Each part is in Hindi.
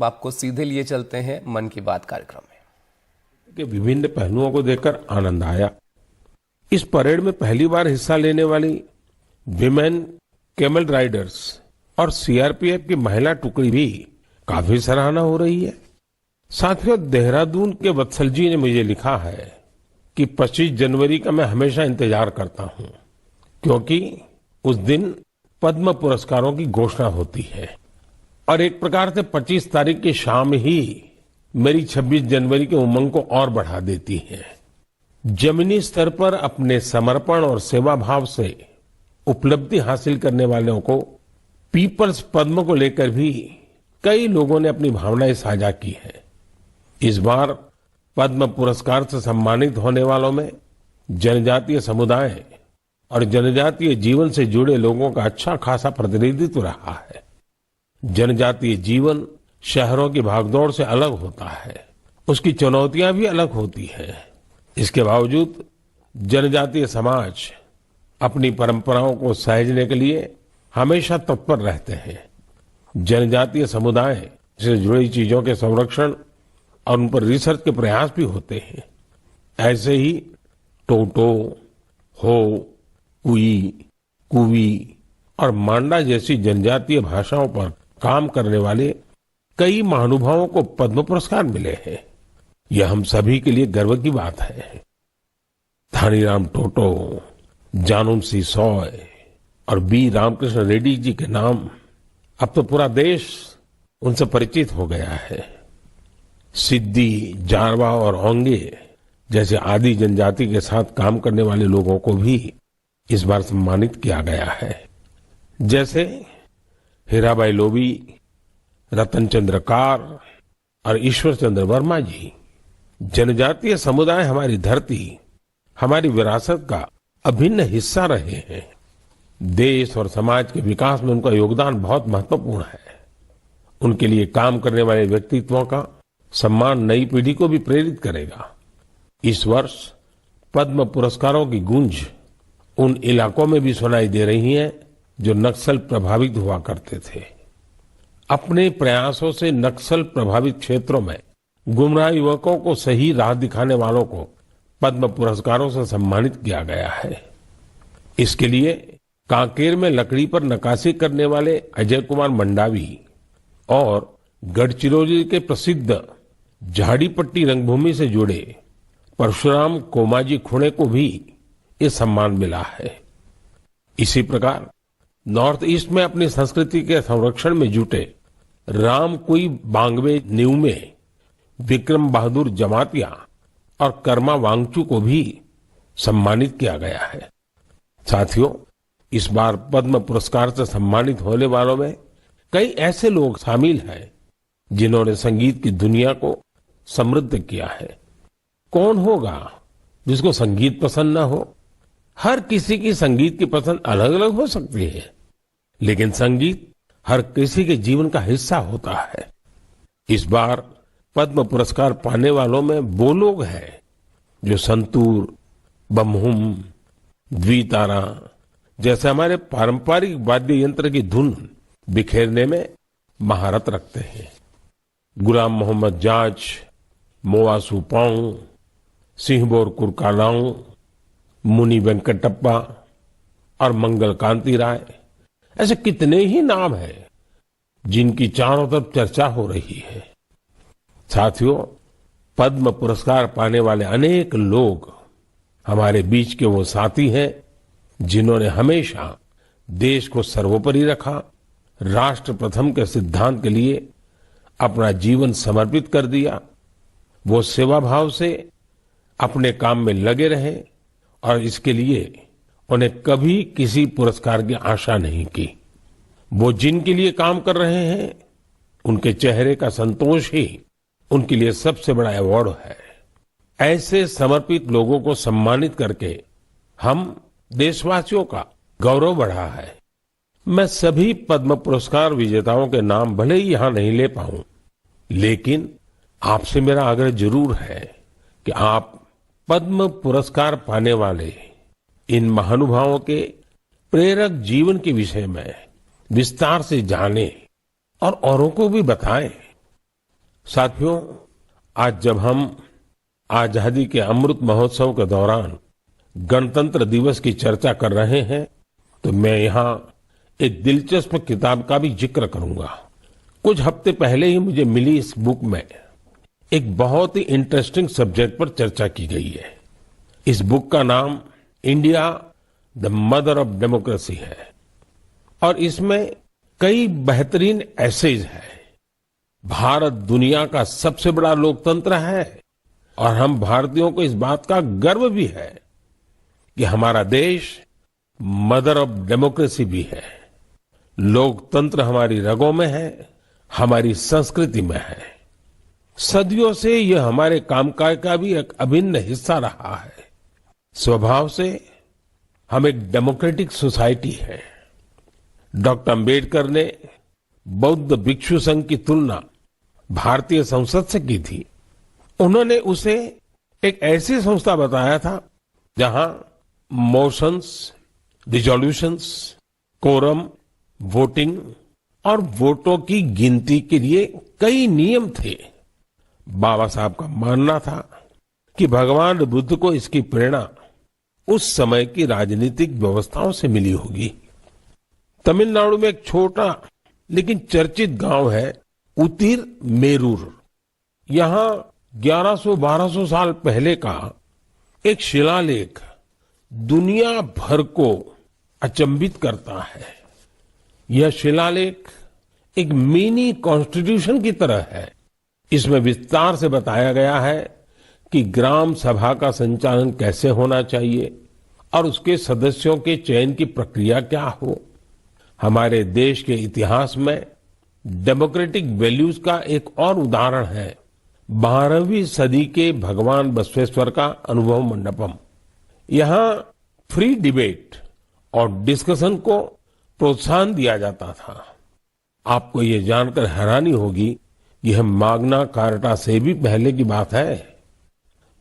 अब आपको सीधे लिए चलते हैं मन की बात कार्यक्रम में। के विभिन्न पहलुओं को देखकर आनंद आया। इस परेड में पहली बार हिस्सा लेने वाली विमेन कैमल राइडर्स और सीआरपीएफ की महिला टुकड़ी भी काफी सराहना हो रही है। साथियों, देहरादून के वत्सल जी ने मुझे लिखा है कि 25 जनवरी का मैं हमेशा इंतजार करता हूं, क्योंकि उस दिन पद्म पुरस्कारों की घोषणा होती है और एक प्रकार से 25 तारीख की शाम ही मेरी 26 जनवरी के उमंग को और बढ़ा देती है। जमीनी स्तर पर अपने समर्पण और सेवा भाव से उपलब्धि हासिल करने वालों को पीपल्स पद्म को लेकर भी कई लोगों ने अपनी भावनाएं साझा की है। इस बार पद्म पुरस्कार से सम्मानित होने वालों में जनजातीय समुदाय और जनजातीय जीवन से जुड़े लोगों का अच्छा खासा प्रतिनिधित्व रहा है। जनजातीय जीवन शहरों की भागदौड़ से अलग होता है, उसकी चुनौतियां भी अलग होती हैं। इसके बावजूद जनजातीय समाज अपनी परंपराओं को सहेजने के लिए हमेशा तत्पर रहते हैं। जनजातीय समुदाय से जुड़ी चीजों के संरक्षण और उन पर रिसर्च के प्रयास भी होते हैं। ऐसे ही टोटो, हो, कुई, कुवी और मांडा जैसी जनजातीय भाषाओं पर काम करने वाले कई महानुभावों को पद्म पुरस्कार मिले हैं। यह हम सभी के लिए गर्व की बात है। धानीराम टोटो, जानूम सी सॉय और बी रामकृष्ण रेड्डी जी के नाम अब तो पूरा देश उनसे परिचित हो गया है। सिद्दी, जारवा और ओंगे जैसे आदि जनजाति के साथ काम करने वाले लोगों को भी इस बार सम्मानित किया गया है। जैसे हीराबाई लोबी, रतन चंद्र कार और ईश्वर चंद्र वर्मा जी। जनजातीय समुदाय हमारी धरती, हमारी विरासत का अभिन्न हिस्सा रहे हैं। देश और समाज के विकास में उनका योगदान बहुत महत्वपूर्ण है। उनके लिए काम करने वाले व्यक्तित्वों का सम्मान नई पीढ़ी को भी प्रेरित करेगा। इस वर्ष पद्म पुरस्कारों की गूंज उन इलाकों में भी सुनाई दे रही है जो नक्सल प्रभावित हुआ करते थे। अपने प्रयासों से नक्सल प्रभावित क्षेत्रों में गुमराह युवकों को सही राह दिखाने वालों को पद्म पुरस्कारों से सम्मानित किया गया है। इसके लिए कांकेर में लकड़ी पर नक्काशी करने वाले अजय कुमार मंडावी और गढ़चिरौली के प्रसिद्ध झाड़ीपट्टी रंगभूमि से जुड़े परशुराम कोमाजी खुणे को भी ये सम्मान मिला है। इसी प्रकार नॉर्थ ईस्ट में अपनी संस्कृति के संरक्षण में जुटे राम कुई बांगवे न्यूमे, विक्रम बहादुर जमातिया और कर्मा वांगचू को भी सम्मानित किया गया है। साथियों, इस बार पद्म पुरस्कार से सम्मानित होने वालों में कई ऐसे लोग शामिल हैं जिन्होंने संगीत की दुनिया को समृद्ध किया है। कौन होगा जिसको संगीत पसंद न हो? हर किसी की संगीत की पसंद अलग अलग हो सकती है, लेकिन संगीत हर किसी के जीवन का हिस्सा होता है। इस बार पद्म पुरस्कार पाने वालों में वो लोग हैं जो संतूर, बमहुम, द्वितारा जैसे हमारे पारंपरिक वाद्य यंत्र की धुन बिखेरने में महारत रखते हैं। गुलाम मोहम्मद जाज, मोआसू पाऊ, सिंहबोर कुरकालाऊ, मुनि वेंकटप्पा और मंगल कांति राय, ऐसे कितने ही नाम हैं जिनकी चारों तरफ चर्चा हो रही है। साथियों, पद्म पुरस्कार पाने वाले अनेक लोग हमारे बीच के वो साथी हैं जिन्होंने हमेशा देश को सर्वोपरि रखा, राष्ट्र प्रथम के सिद्धांत के लिए अपना जीवन समर्पित कर दिया। वो सेवा भाव से अपने काम में लगे रहे और इसके लिए उन्हें कभी किसी पुरस्कार की आशा नहीं की। वो जिनके लिए काम कर रहे हैं उनके चेहरे का संतोष ही उनके लिए सबसे बड़ा अवार्ड है। ऐसे समर्पित लोगों को सम्मानित करके हम देशवासियों का गौरव बढ़ा है। मैं सभी पद्म पुरस्कार विजेताओं के नाम भले ही यहां नहीं ले पाऊं, लेकिन आपसे मेरा आग्रह जरूर है कि आप पद्म पुरस्कार पाने वाले इन महानुभावों के प्रेरक जीवन के विषय में विस्तार से जानें और औरों को भी बताएं। साथियों, आज जब हम आजादी के अमृत महोत्सव के दौरान गणतंत्र दिवस की चर्चा कर रहे हैं, तो मैं यहाँ एक दिलचस्प किताब का भी जिक्र करूंगा। कुछ हफ्ते पहले ही मुझे मिली इस बुक में एक बहुत ही इंटरेस्टिंग सब्जेक्ट पर चर्चा की गई है। इस बुक का नाम India the mother of democracy है और इसमें कई बेहतरीन एसेज है। भारत दुनिया का सबसे बड़ा लोकतंत्र है और हम भारतीयों को इस बात का गर्व भी है कि हमारा देश मदर ऑफ डेमोक्रेसी भी है। लोकतंत्र हमारी रगों में है, हमारी संस्कृति में है। सदियों से यह हमारे कामकाज का भी एक अभिन्न हिस्सा रहा है। स्वभाव से हम एक डेमोक्रेटिक सोसाइटी है। डॉक्टर अंबेडकर ने बौद्ध भिक्षु संघ की तुलना भारतीय संसद से की थी। उन्होंने उसे एक ऐसी संस्था बताया था जहां मोशंस, रिजोल्यूशंस, कोरम, वोटिंग और वोटों की गिनती के लिए कई नियम थे। बाबा साहब का मानना था कि भगवान बुद्ध को इसकी प्रेरणा उस समय की राजनीतिक व्यवस्थाओं से मिली होगी। तमिलनाडु में एक छोटा लेकिन चर्चित गांव है उतिर मेरूर। यहां 1100-1200 साल पहले का एक शिलालेख दुनिया भर को अचंभित करता है। यह शिलालेख एक मिनी कॉन्स्टिट्यूशन की तरह है। इसमें विस्तार से बताया गया है कि ग्राम सभा का संचालन कैसे होना चाहिए और उसके सदस्यों के चयन की प्रक्रिया क्या हो। हमारे देश के इतिहास में डेमोक्रेटिक वैल्यूज का एक और उदाहरण है 12वीं सदी के भगवान बसवेश्वर का अनुभव मंडपम। यहाँ फ्री डिबेट और डिस्कशन को प्रोत्साहन दिया जाता था। आपको ये जानकर हैरानी होगी, यह माग्ना कार्टा से भी पहले की बात है।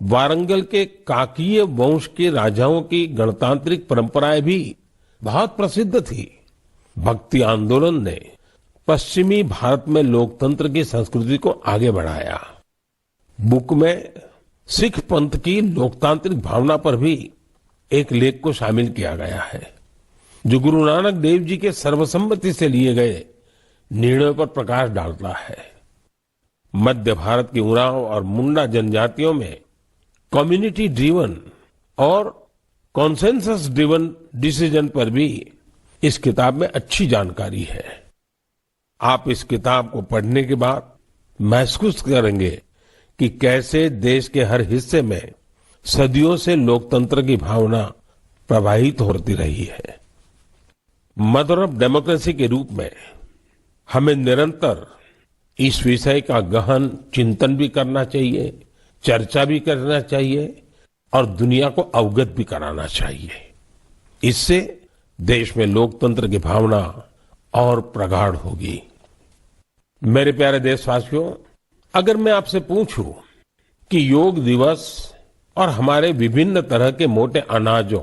वारंगल के काकीय वंश के राजाओं की गणतांत्रिक परंपराएं भी बहुत प्रसिद्ध थी। भक्ति आंदोलन ने पश्चिमी भारत में लोकतंत्र की संस्कृति को आगे बढ़ाया। बुक में सिख पंथ की लोकतांत्रिक भावना पर भी एक लेख को शामिल किया गया है, जो गुरु नानक देव जी के सर्वसम्मति से लिए गए निर्णयों पर प्रकाश डालता है। मध्य भारत की उरांव और मुंडा जनजातियों में कम्युनिटी ड्रिवन और कॉन्सेंसस ड्रिवन डिसीजन पर भी इस किताब में अच्छी जानकारी है। आप इस किताब को पढ़ने के बाद महसूस करेंगे कि कैसे देश के हर हिस्से में सदियों से लोकतंत्र की भावना प्रवाहित होती रही है। मदर ऑफ डेमोक्रेसी के रूप में हमें निरंतर इस विषय का गहन चिंतन भी करना चाहिए, चर्चा भी करना चाहिए और दुनिया को अवगत भी कराना चाहिए। इससे देश में लोकतंत्र की भावना और प्रगाढ़ होगी। मेरे प्यारे देशवासियों, अगर मैं आपसे पूछूं कि योग दिवस और हमारे विभिन्न तरह के मोटे अनाजों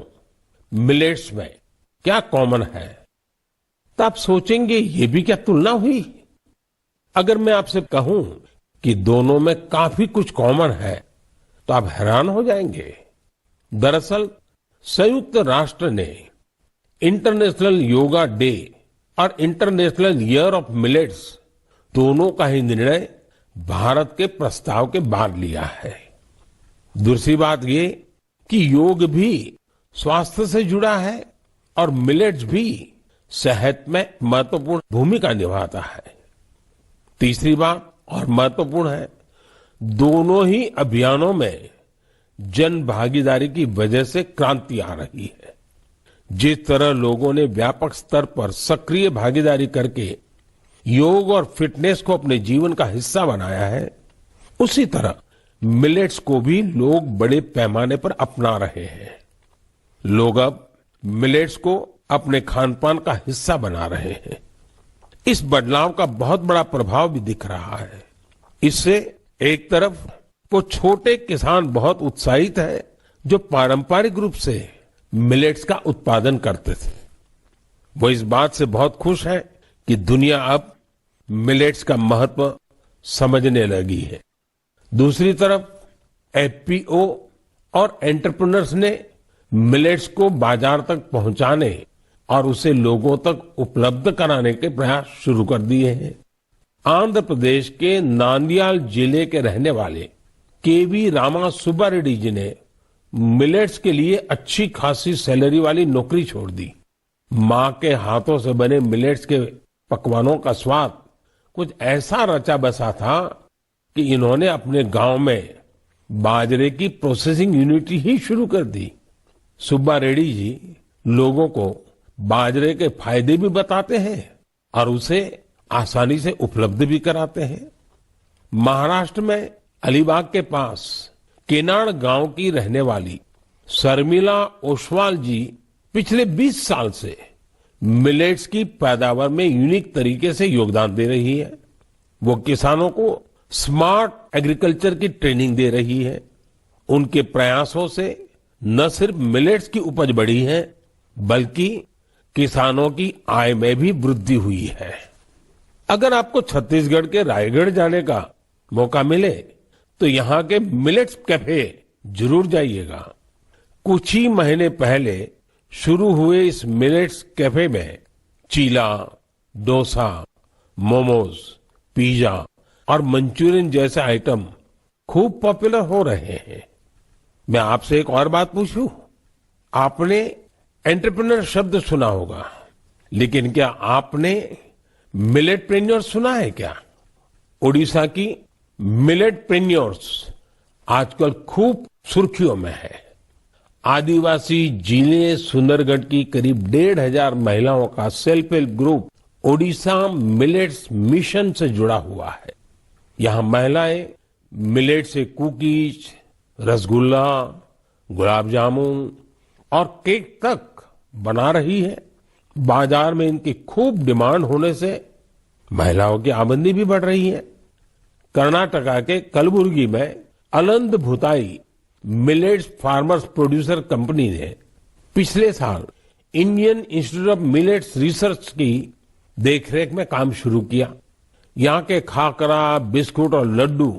मिलेट्स में क्या कॉमन है, तो आप सोचेंगे ये भी क्या तुलना हुई। अगर मैं आपसे कहूं कि दोनों में काफी कुछ कॉमन है तो आप हैरान हो जाएंगे। दरअसल संयुक्त राष्ट्र ने इंटरनेशनल योगा डे और इंटरनेशनल ईयर ऑफ मिलेट्स दोनों का ही निर्णय भारत के प्रस्ताव के बाद लिया है। दूसरी बात ये कि योग भी स्वास्थ्य से जुड़ा है और मिलेट्स भी सेहत में महत्वपूर्ण भूमिका निभाता है। तीसरी बात और महत्वपूर्ण है, दोनों ही अभियानों में जन भागीदारी की वजह से क्रांति आ रही है। जिस तरह लोगों ने व्यापक स्तर पर सक्रिय भागीदारी करके योग और फिटनेस को अपने जीवन का हिस्सा बनाया है, उसी तरह मिलेट्स को भी लोग बड़े पैमाने पर अपना रहे हैं। लोग अब मिलेट्स को अपने खानपान का हिस्सा बना रहे हैं। इस बदलाव का बहुत बड़ा प्रभाव भी दिख रहा है। इससे एक तरफ वो छोटे किसान बहुत उत्साहित है जो पारंपरिक रूप से मिलेट्स का उत्पादन करते थे। वो इस बात से बहुत खुश है कि दुनिया अब मिलेट्स का महत्व समझने लगी है। दूसरी तरफ एफपीओ और एंटरप्रेन्योर्स ने मिलेट्स को बाजार तक पहुंचाने और उसे लोगों तक उपलब्ध कराने के प्रयास शुरू कर दिए हैं। आंध्र प्रदेश के नांदयाल जिले के रहने वाले केवी रामा सुब्बा रेड्डी जी ने मिलेट्स के लिए अच्छी खासी सैलरी वाली नौकरी छोड़ दी। मां के हाथों से बने मिलेट्स के पकवानों का स्वाद कुछ ऐसा रचा बसा था कि इन्होंने अपने गांव में बाजरे की प्रोसेसिंग यूनिट ही शुरू कर दी। सुब्बा रेड्डी जी लोगों को बाजरे के फायदे भी बताते हैं और उसे आसानी से उपलब्ध भी कराते हैं। महाराष्ट्र में अलीबाग के पास केनाड गांव की रहने वाली शर्मिला ओसवाल जी पिछले 20 साल से मिलेट्स की पैदावार में यूनिक तरीके से योगदान दे रही है। वो किसानों को स्मार्ट एग्रीकल्चर की ट्रेनिंग दे रही है। उनके प्रयासों से न सिर्फ मिलेट्स की उपज बढ़ी है, बल्कि किसानों की आय में भी वृद्धि हुई है। अगर आपको छत्तीसगढ़ के रायगढ़ जाने का मौका मिले तो यहाँ के मिलेट्स कैफे जरूर जाइएगा। कुछ ही महीने पहले शुरू हुए इस मिलेट्स कैफे में चीला, डोसा, मोमोज, पिज्जा और मंचूरियन जैसे आइटम खूब पॉपुलर हो रहे हैं। मैं आपसे एक और बात पूछूं? आपने एंटरप्रेन्योर शब्द सुना होगा, लेकिन क्या आपने मिलेटप्रेन्योर सुना है क्या? ओडिशा की मिलेटप्रेन्योर्स आजकल खूब सुर्खियों में है। आदिवासी जिले सुंदरगढ़ की करीब 1,500 महिलाओं का self help group Odisha millets mission से जुड़ा हुआ है। यहाँ महिलाएं मिलेट से कुकीज, रसगुल्ला, गुलाब जामुन और केक तक बना रही है। बाजार में इनकी खूब डिमांड होने से महिलाओं की आमदनी भी बढ़ रही है। कर्नाटका के कलबुर्गी में Aland Bhutai millets farmers producer company ने पिछले साल Indian institute of millets research की देखरेख में काम शुरू किया। यहाँ के खाकरा, बिस्कुट और लड्डू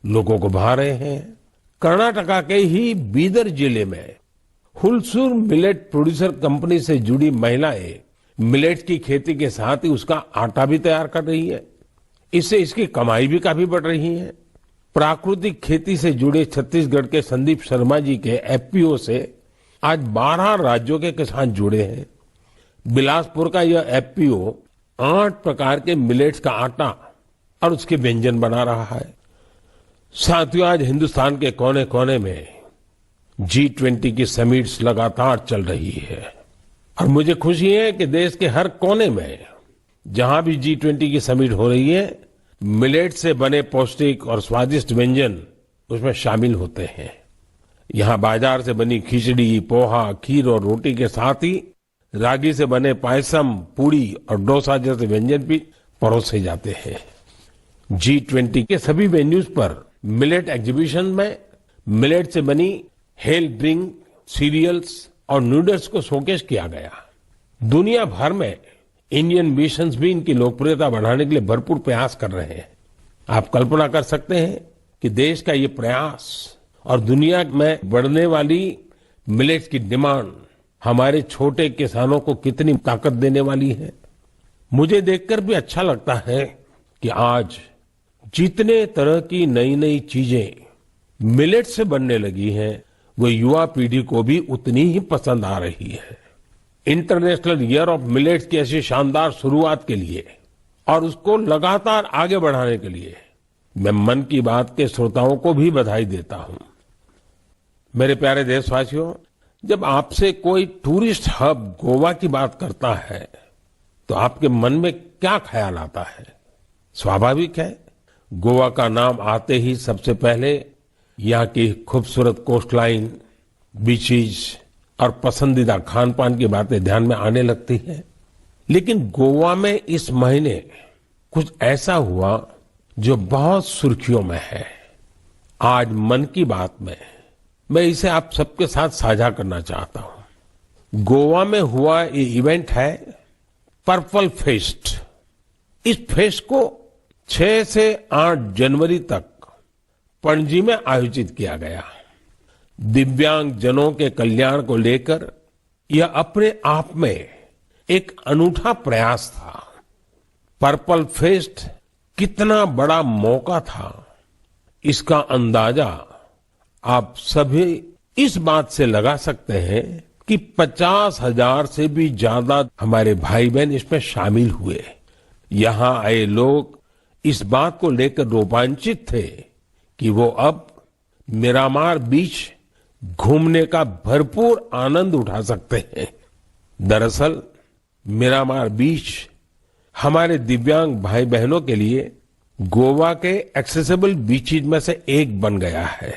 लोगों को भा रहे हैं। कर्नाटका के ही बीदर जिले में हुलसूर मिलेट प्रोड्यूसर कंपनी से जुड़ी महिलाएं मिलेट्स की खेती के साथ ही उसका आटा भी तैयार कर रही है। इससे इसकी कमाई भी काफी बढ़ रही है। प्राकृतिक खेती से जुड़े छत्तीसगढ़ के संदीप शर्मा जी के एफपीओ से आज 12 राज्यों के किसान जुड़े हैं। बिलासपुर का यह एफपीओ 8 प्रकार के मिलेट्स का आटा और उसके व्यंजन बना रहा है। साथियों, आज हिंदुस्तान के कोने कोने में G20 की समिट्स लगातार चल रही है और मुझे खुशी है कि देश के हर कोने में जहां भी G20 की समिट हो रही है, मिलेट से बने पौष्टिक और स्वादिष्ट व्यंजन उसमें शामिल होते हैं। यहाँ बाजार से बनी खिचड़ी, पोहा, खीर और रोटी के साथ ही रागी से बने पायसम, पूड़ी और डोसा जैसे व्यंजन भी परोसे जाते हैं। G20 के सभी वेन्यूज पर मिलेट एग्जीबिशन में मिलेट से बनी हेल्थ ड्रिंक, सीरियल्स और नूडल्स को शोकेस किया गया। दुनिया भर में इंडियन मिशंस भी इनकी लोकप्रियता बढ़ाने के लिए भरपूर प्रयास कर रहे हैं। आप कल्पना कर सकते हैं कि देश का ये प्रयास और दुनिया में बढ़ने वाली मिलेट्स की डिमांड हमारे छोटे किसानों को कितनी ताकत देने वाली है। मुझे देखकर भी अच्छा लगता है कि आज जितने तरह की नई नई चीजें मिलेट से बनने लगी हैं, वो युवा पीढ़ी को भी उतनी ही पसंद आ रही है। इंटरनेशनल ईयर ऑफ मिलेट्स की ऐसी शानदार शुरुआत के लिए और उसको लगातार आगे बढ़ाने के लिए मैं मन की बात के श्रोताओं को भी बधाई देता हूं। मेरे प्यारे देशवासियों, जब आपसे कोई टूरिस्ट हब गोवा की बात करता है तो आपके मन में क्या ख्याल आता है? स्वाभाविक है, गोवा का नाम आते ही सबसे पहले यहाँ की खूबसूरत कोस्टलाइन, बीचेज और पसंदीदा खान पान की बातें ध्यान में आने लगती हैं। लेकिन गोवा में इस महीने कुछ ऐसा हुआ जो बहुत सुर्खियों में है। आज मन की बात में मैं इसे आप सबके साथ साझा करना चाहता हूं। गोवा में हुआ ये इवेंट है पर्पल फेस्ट। इस फेस्ट को 6 से 8 जनवरी तक पणजी में आयोजित किया गया। दिव्यांग जनों के कल्याण को लेकर यह अपने आप में एक अनूठा प्रयास था। पर्पल फेस्ट कितना बड़ा मौका था, इसका अंदाजा आप सभी इस बात से लगा सकते हैं कि 50,000 से भी ज्यादा हमारे भाई बहन इसमें शामिल हुए। यहां आए लोग इस बात को लेकर रोमांचित थे कि वो अब मिरामार बीच घूमने का भरपूर आनंद उठा सकते हैं। दरअसल मिरामार बीच हमारे दिव्यांग भाई बहनों के लिए गोवा के एक्सेसिबल बीचेज में से एक बन गया है।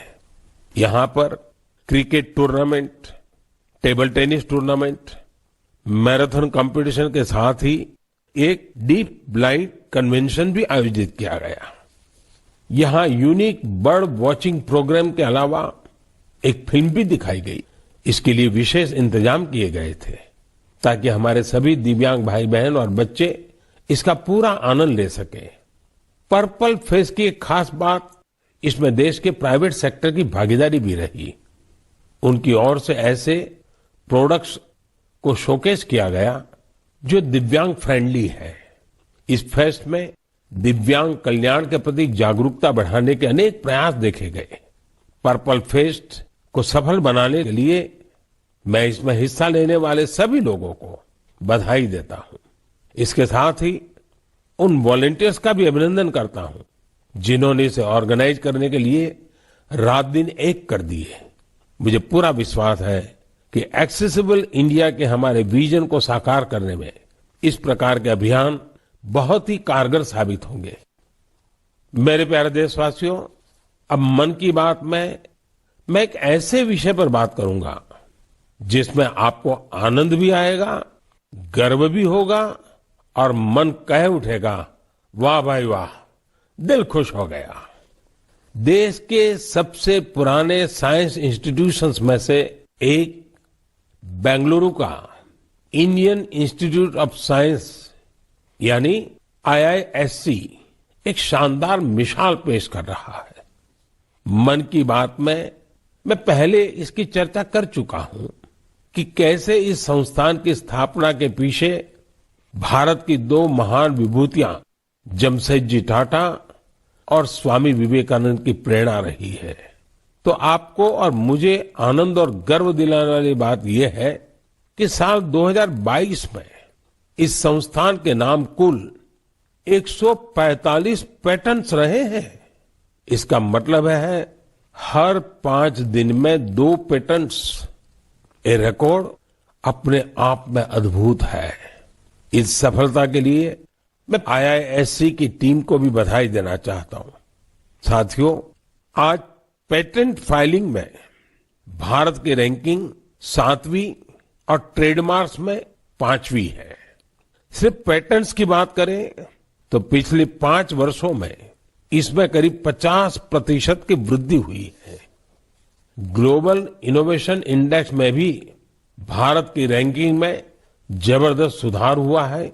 यहां पर cricket tournament, table tennis tournament, marathon competition के साथ ही एक डीप ब्लाइंड कन्वेंशन भी आयोजित किया गया। यहां यूनिक बर्ड वॉचिंग प्रोग्राम के अलावा एक फिल्म भी दिखाई गई। इसके लिए विशेष इंतजाम किए गए थे ताकि हमारे सभी दिव्यांग भाई बहन और बच्चे इसका पूरा आनंद ले सके। पर्पल फेस्ट की एक खास बात इसमें देश के प्राइवेट सेक्टर की भागीदारी भी रही। उनकी ओर से ऐसे प्रोडक्ट्स को शोकेस किया गया जो दिव्यांग फ्रेंडली है। इस फेस्ट में दिव्यांग कल्याण के प्रति जागरूकता बढ़ाने के अनेक प्रयास देखे गए। पर्पल फेस्ट को सफल बनाने के लिए मैं इसमें हिस्सा लेने वाले सभी लोगों को बधाई देता हूं। इसके साथ ही उन वॉलंटियर्स का भी अभिनंदन करता हूं जिन्होंने इसे ऑर्गेनाइज करने के लिए रात दिन एक कर दिए। मुझे पूरा विश्वास है कि एक्सेसिबल इंडिया के हमारे विजन को साकार करने में इस प्रकार के अभियान बहुत ही कारगर साबित होंगे। मेरे प्यारे देशवासियों, अब मन की बात में मैं एक ऐसे विषय पर बात करूंगा जिसमें आपको आनंद भी आएगा, गर्व भी होगा और मन कह उठेगा, वाह भाई वाह, दिल खुश हो गया। देश के सबसे पुराने साइंस इंस्टीट्यूशंस में से एक बेंगलुरु का इंडियन इंस्टीट्यूट ऑफ साइंस यानी IISc एक शानदार मिसाल पेश कर रहा है। मन की बात में मैं पहले इसकी चर्चा कर चुका हूं कि कैसे इस संस्थान की स्थापना के पीछे भारत की दो महान विभूतियां जमशेदजी टाटा और स्वामी विवेकानंद की प्रेरणा रही है। तो आपको और मुझे आनंद और गर्व दिलाने वाली बात यह है कि साल 2022 में इस संस्थान के नाम कुल 145 पेटेंट्स रहे हैं। इसका मतलब है हर 5 दिन में 2 पेटेंट्स। ये रिकॉर्ड अपने आप में अद्भुत है। इस सफलता के लिए मैं IISc की टीम को भी बधाई देना चाहता हूं। साथियों, आज पेटेंट फाइलिंग में भारत की रैंकिंग 7वीं और ट्रेडमार्क्स में 5वीं है। सिर्फ पेटेंट्स की बात करें तो पिछले 5 वर्षों में इसमें करीब 50% की वृद्धि हुई है। ग्लोबल इनोवेशन इंडेक्स में भी भारत की रैंकिंग में जबरदस्त सुधार हुआ है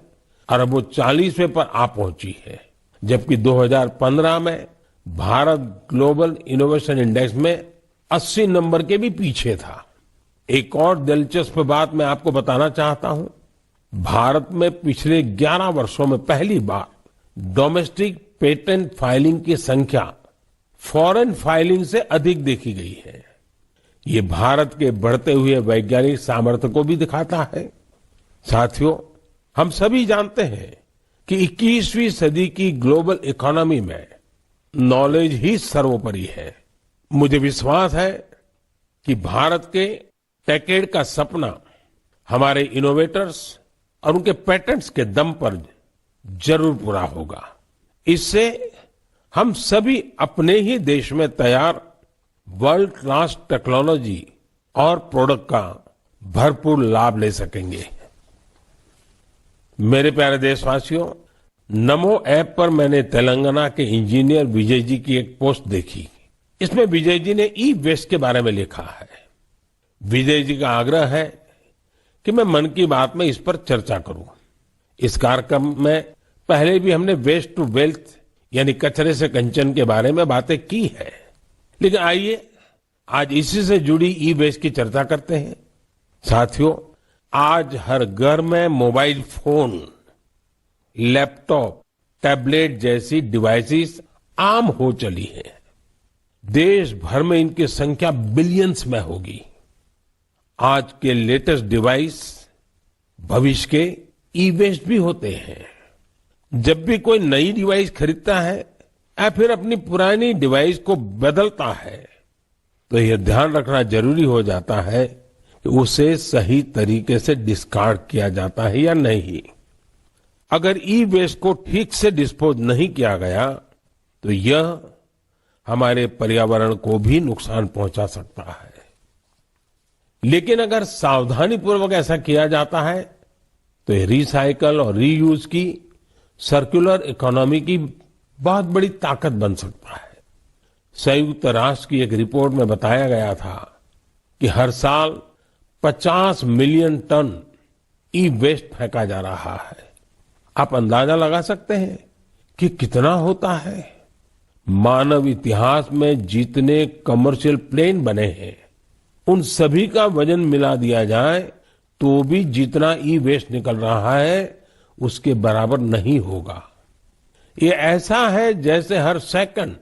और अब वो 40वें पर आ पहुंची है, जबकि 2015 में भारत ग्लोबल इनोवेशन इंडेक्स में 80 नंबर के भी पीछे था। एक और दिलचस्प बात मैं आपको बताना चाहता हूं। भारत में पिछले 11 वर्षों में पहली बार डोमेस्टिक पेटेंट फाइलिंग की संख्या फॉरेन फाइलिंग से अधिक देखी गई है। ये भारत के बढ़ते हुए वैज्ञानिक सामर्थ्य को भी दिखाता है। साथियों, हम सभी जानते हैं कि 21वीं सदी की ग्लोबल इकोनॉमी में नॉलेज ही सर्वोपरि है। मुझे विश्वास है कि भारत के टेकेड का सपना हमारे इनोवेटर्स और उनके पेटेंट्स के दम पर जरूर पूरा होगा। इससे हम सभी अपने ही देश में तैयार वर्ल्ड क्लास टेक्नोलॉजी और प्रोडक्ट का भरपूर लाभ ले सकेंगे। मेरे प्यारे देशवासियों, नमो ऐप पर मैंने तेलंगाना के इंजीनियर विजय जी की एक पोस्ट देखी। इसमें विजय जी ने ई वेस्ट के बारे में लिखा है। विजय जी का आग्रह है कि मैं मन की बात में इस पर चर्चा करूं। इस कार्यक्रम में पहले भी हमने वेस्ट टू वेल्थ यानी कचरे से कंचन के बारे में बातें की है। लेकिन आइए आज इसी से जुड़ी ई वेस्ट की चर्चा करते हैं। साथियों, आज हर घर में मोबाइल फोन, लैपटॉप, टैबलेट जैसी डिवाइसेस आम हो चली है। देश भर में इनकी संख्या बिलियंस में होगी। आज के लेटेस्ट डिवाइस भविष्य के ई वेस्ट भी होते हैं। जब भी कोई नई डिवाइस खरीदता है या फिर अपनी पुरानी डिवाइस को बदलता है तो यह ध्यान रखना जरूरी हो जाता है कि उसे सही तरीके से डिस्कार्ड किया जाता है या नहीं। अगर ई वेस्ट को ठीक से डिस्पोज नहीं किया गया तो यह हमारे पर्यावरण को भी नुकसान पहुंचा सकता है। लेकिन अगर सावधानी पूर्वक ऐसा किया जाता है तो ये रिसाइकल और रीयूज की सर्कुलर इकोनॉमी की बहुत बड़ी ताकत बन सकता है। संयुक्त राष्ट्र की एक रिपोर्ट में बताया गया था कि हर साल 50 मिलियन टन ई वेस्ट फेंका जा रहा है। आप अंदाजा लगा सकते हैं कि कितना होता है। मानव इतिहास में जितने कमर्शियल प्लेन बने हैं उन सभी का वजन मिला दिया जाए तो भी जितना ई वेस्ट निकल रहा है उसके बराबर नहीं होगा। ये ऐसा है जैसे हर सेकंड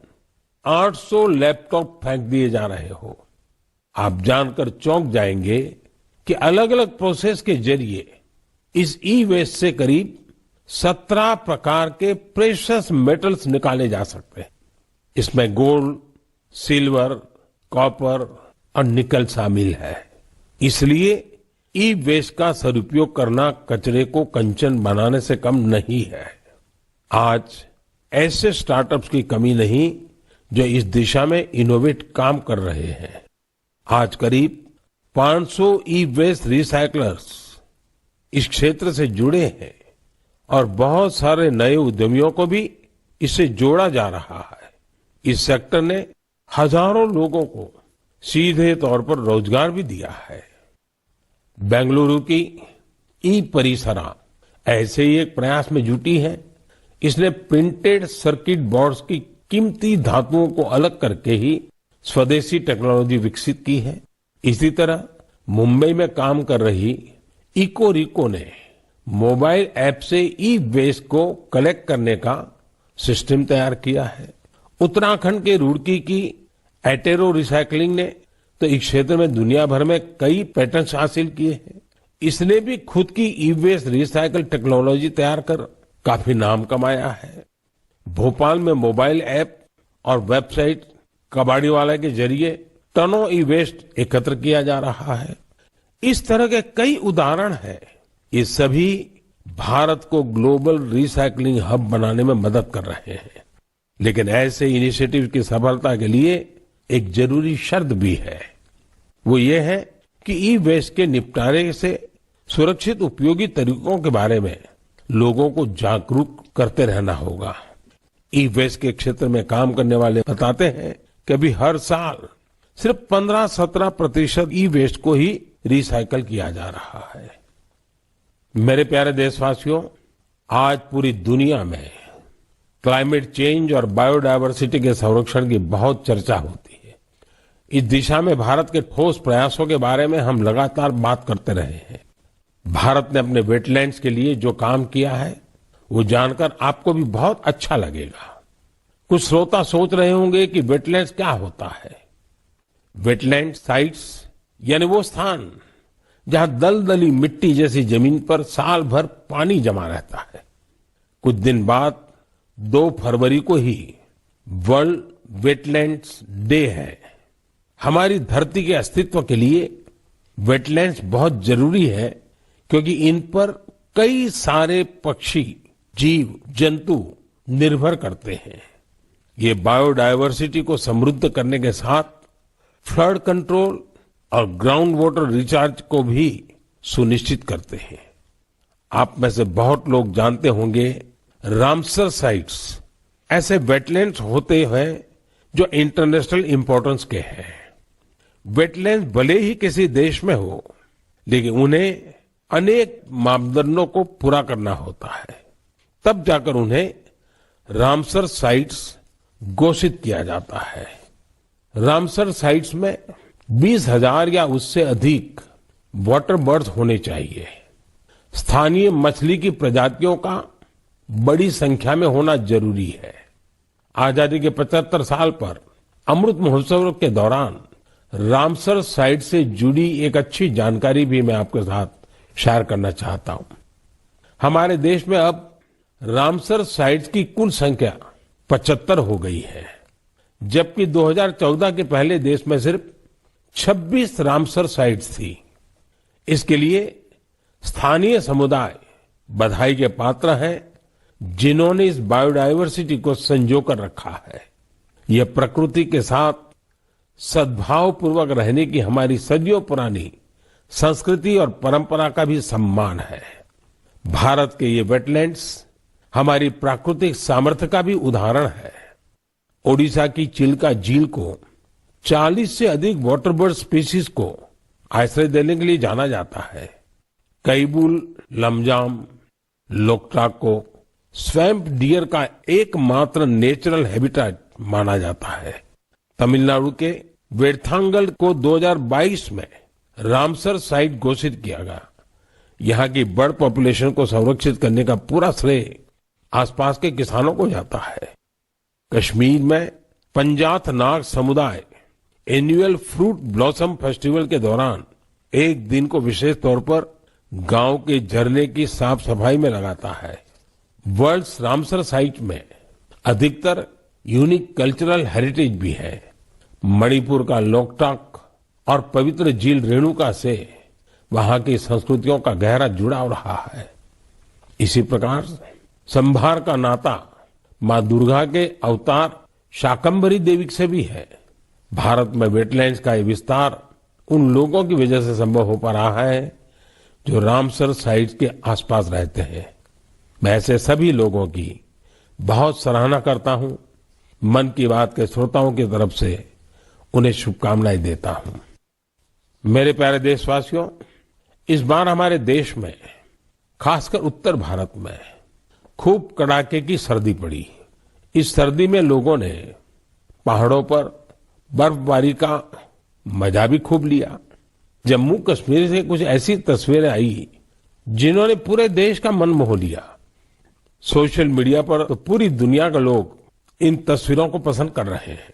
800 लैपटॉप फेंक दिए जा रहे हो। आप जानकर चौंक जाएंगे कि अलग अलग प्रोसेस के जरिए इस ई वेस्ट से करीब 17 प्रकार के प्रेशियस मेटल्स निकाले जा सकते हैं। इसमें गोल्ड, सिल्वर, कॉपर और निकल शामिल है। इसलिए ई वेस्ट का सदुपयोग करना कचरे को कंचन बनाने से कम नहीं है। आज ऐसे स्टार्टअप्स की कमी नहीं जो इस दिशा में इनोवेट काम कर रहे हैं। आज करीब 500 ई वेस्ट रिसाइकलर्स इस क्षेत्र से जुड़े हैं और बहुत सारे नए उद्यमियों को भी इससे जोड़ा जा रहा है। इस सेक्टर ने हजारों लोगों को सीधे तौर पर रोजगार भी दिया है। बेंगलुरु की ई परिसरा ऐसे ही एक प्रयास में जुटी है। इसने प्रिंटेड सर्किट बोर्ड्स की कीमती धातुओं को अलग करके ही स्वदेशी टेक्नोलॉजी विकसित की है। इसी तरह मुंबई में काम कर रही इकोरिको ने मोबाइल ऐप से ई वेस्ट को कलेक्ट करने का सिस्टम तैयार किया है। उत्तराखंड के रुड़की की एटेरो रिसाइकलिंग ने तो इस क्षेत्र में दुनिया भर में कई पेटेंट्स हासिल किए हैं। इसने भी खुद की ई वेस्ट रिसाइकल टेक्नोलॉजी तैयार कर काफी नाम कमाया है। भोपाल में मोबाइल ऐप और वेबसाइट कबाड़ीवाला के जरिए टनों ई वेस्ट एकत्र किया जा रहा है। इस तरह के कई उदाहरण हैं। ये सभी भारत को ग्लोबल रिसाइकलिंग हब बनाने में मदद कर रहे हैं। लेकिन ऐसे इनिशिएटिव की सफलता के लिए एक जरूरी शर्त भी है। वो ये है कि ई वेस्ट के निपटारे से सुरक्षित उपयोगी तरीकों के बारे में लोगों को जागरूक करते रहना होगा। ई वेस्ट के क्षेत्र में काम करने वाले बताते हैं कि अभी हर साल सिर्फ 15-17% ई वेस्ट को ही रिसाइकल किया जा रहा है। मेरे प्यारे देशवासियों, आज पूरी दुनिया में क्लाइमेट चेंज और बायोडायवर्सिटी के संरक्षण की बहुत चर्चा होती है। इस दिशा में भारत के ठोस प्रयासों के बारे में हम लगातार बात करते रहे हैं। भारत ने अपने वेटलैंड्स के लिए जो काम किया है वो जानकर आपको भी बहुत अच्छा लगेगा। कुछ श्रोता सोच रहे होंगे कि वेटलैंड्स क्या होता है। वेटलैंड साइट्स यानी वो स्थान जहां दलदली मिट्टी जैसी जमीन पर साल भर पानी जमा रहता है। कुछ दिन बाद 2 फरवरी को ही वर्ल्ड वेटलैंड्स डे है। हमारी धरती के अस्तित्व के लिए वेटलैंड्स बहुत जरूरी है क्योंकि इन पर कई सारे पक्षी, जीव, जंतु निर्भर करते हैं। ये बायोडायवर्सिटी को समृद्ध करने के साथ फ्लड कंट्रोल और ग्राउंड वाटर रिचार्ज को भी सुनिश्चित करते हैं। आप में से बहुत लोग जानते होंगे रामसर साइट्स ऐसे वेटलैंड्स होते हैं जो इंटरनेशनल इंपॉर्टेंस के हैं। वेटलैंड्स भले ही किसी देश में हो लेकिन उन्हें अनेक मापदंडों को पूरा करना होता है, तब जाकर उन्हें रामसर साइट्स घोषित किया जाता है। रामसर साइट्स में 20,000 या उससे अधिक वाटर बर्ड्स होने चाहिए। स्थानीय मछली की प्रजातियों का बड़ी संख्या में होना जरूरी है। आजादी के 75 साल पर अमृत महोत्सव के दौरान रामसर साइट से जुड़ी एक अच्छी जानकारी भी मैं आपके साथ शेयर करना चाहता हूं। हमारे देश में अब रामसर साइट्स की कुल संख्या 75 हो गई है, जबकि 2014 के पहले देश में सिर्फ 26 रामसर साइट्स थी। इसके लिए स्थानीय समुदाय बधाई के पात्र हैं, जिन्होंने इस बायोडायवर्सिटी को संजो कर रखा है। यह प्रकृति के साथ सद्भाव पूर्वक रहने की हमारी सदियों पुरानी संस्कृति और परंपरा का भी सम्मान है। भारत के ये वेटलैंड्स हमारी प्राकृतिक सामर्थ्य का भी उदाहरण है। ओडिशा की चिल्का झील को 40 से अधिक वाटर बर्ड स्पीशीज को आश्रय देने के लिए जाना जाता है। कैबुल लमजाम लोकटाक को स्वैम्प डियर का एकमात्र नेचुरल हैबिटेट माना जाता है। तमिलनाडु के वेर्थांगल को 2022 में रामसर साइट घोषित किया गया। यहाँ की बर्ड पॉपुलेशन को संरक्षित करने का पूरा श्रेय आसपास के किसानों को जाता है। कश्मीर में पंजाथ नाग समुदाय एनुअल फ्रूट ब्लॉसम फेस्टिवल के दौरान एक दिन को विशेष तौर पर गांव के झरने की साफ सफाई में लगाता है। वर्ल्ड्स रामसर साइट में अधिकतर यूनिक कल्चरल हेरिटेज भी है। मणिपुर का लोकटाक और पवित्र झील रेणुका से वहां की संस्कृतियों का गहरा जुड़ाव रहा है। इसी प्रकार संभार का नाता मां दुर्गा के अवतार शाकंभरी देवी से भी है। भारत में वेटलैंड्स का ये विस्तार उन लोगों की वजह से संभव हो पा रहा है जो रामसर साइट्स के आसपास रहते हैं। मैं ऐसे सभी लोगों की बहुत सराहना करता हूं। मन की बात के श्रोताओं की तरफ से उन्हें शुभकामनाएं देता हूं। मेरे प्यारे देशवासियों, इस बार हमारे देश में, खासकर उत्तर भारत में खूब कड़ाके की सर्दी पड़ी। इस सर्दी में लोगों ने पहाड़ों पर बर्फबारी का मजा भी खूब लिया। जम्मू कश्मीर से कुछ ऐसी तस्वीरें आई जिन्होंने पूरे देश का मन मोह लिया। सोशल मीडिया पर तो पूरी दुनिया के लोग इन तस्वीरों को पसंद कर रहे हैं।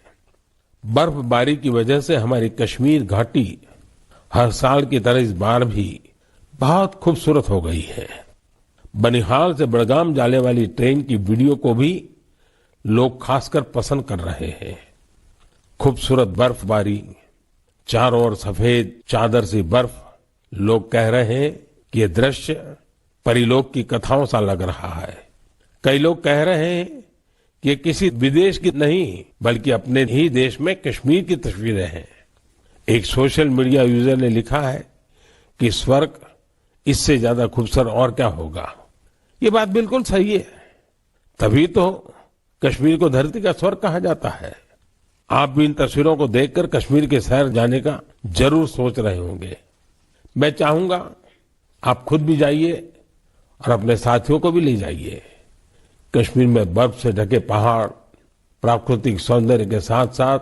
बर्फबारी की वजह से हमारी कश्मीर घाटी हर साल की तरह इस बार भी बहुत खूबसूरत हो गई है। बनिहाल से बड़गाम जाने वाली ट्रेन की वीडियो को भी लोग खासकर पसंद कर रहे हैं। खूबसूरत बर्फबारी, चारों ओर सफेद चादर सी बर्फ। लोग कह रहे हैं कि ये दृश्य परिलोक की कथाओं सा लग रहा है। कई लोग कह रहे हैं कि ये किसी विदेश की नहीं बल्कि अपने ही देश में कश्मीर की तस्वीरें हैं। एक सोशल मीडिया यूजर ने लिखा है कि स्वर्ग इससे ज्यादा खूबसूरत और क्या होगा। ये बात बिल्कुल सही है, तभी तो कश्मीर को धरती का स्वर्ग कहा जाता है। आप भी इन तस्वीरों को देखकर कश्मीर के शहर जाने का जरूर सोच रहे होंगे। मैं चाहूंगा आप खुद भी जाइए और अपने साथियों को भी ले जाइए। कश्मीर में बर्फ से ढके पहाड़, प्राकृतिक सौंदर्य के साथ साथ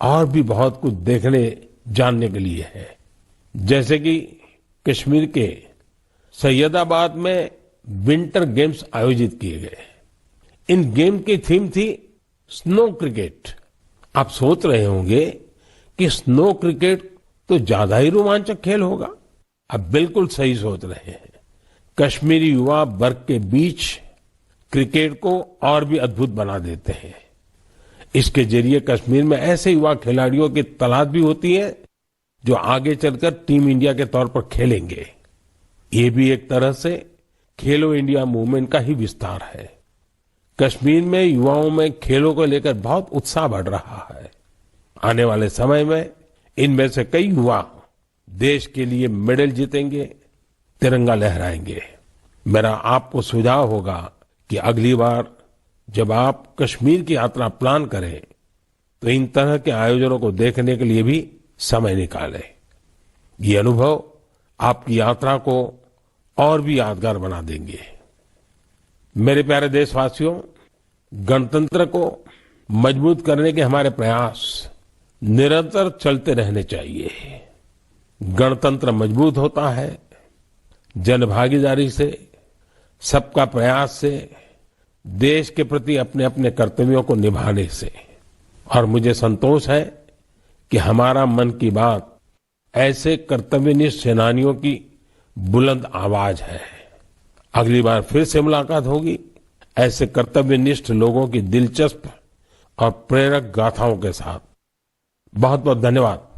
और भी बहुत कुछ देखने जानने के लिए है। जैसे कि कश्मीर के सैयदाबाद में विंटर गेम्स आयोजित किए गए। इन गेम की थीम थी स्नो क्रिकेट। आप सोच रहे होंगे कि स्नो क्रिकेट तो ज्यादा ही रोमांचक खेल होगा। आप बिल्कुल सही सोच रहे हैं। कश्मीरी युवा बर्फ के बीच क्रिकेट को और भी अद्भुत बना देते हैं। इसके जरिए कश्मीर में ऐसे युवा खिलाड़ियों की तलाश भी होती है जो आगे चलकर टीम इंडिया के तौर पर खेलेंगे। ये भी एक तरह से खेलो इंडिया मूवमेंट का ही विस्तार है। कश्मीर में युवाओं में खेलों को लेकर बहुत उत्साह बढ़ रहा है। आने वाले समय में इनमें से कई युवा देश के लिए मेडल जीतेंगे, तिरंगा लहराएंगे। मेरा आपको सुझाव होगा कि अगली बार जब आप कश्मीर की यात्रा प्लान करें तो इन तरह के आयोजनों को देखने के लिए भी समय निकालें। ये अनुभव आपकी यात्रा को और भी यादगार बना देंगे। मेरे प्यारे देशवासियों, गणतंत्र को मजबूत करने के हमारे प्रयास निरंतर चलते रहने चाहिए। गणतंत्र मजबूत होता है जनभागीदारी से, सबका प्रयास से, देश के प्रति अपने अपने कर्तव्यों को निभाने से। और मुझे संतोष है कि हमारा मन की बात ऐसे कर्तव्यनिष्ठ सेनानियों की बुलंद आवाज है। अगली बार फिर से मुलाकात होगी ऐसे कर्तव्यनिष्ठ लोगों की दिलचस्प और प्रेरक गाथाओं के साथ। बहुत बहुत धन्यवाद।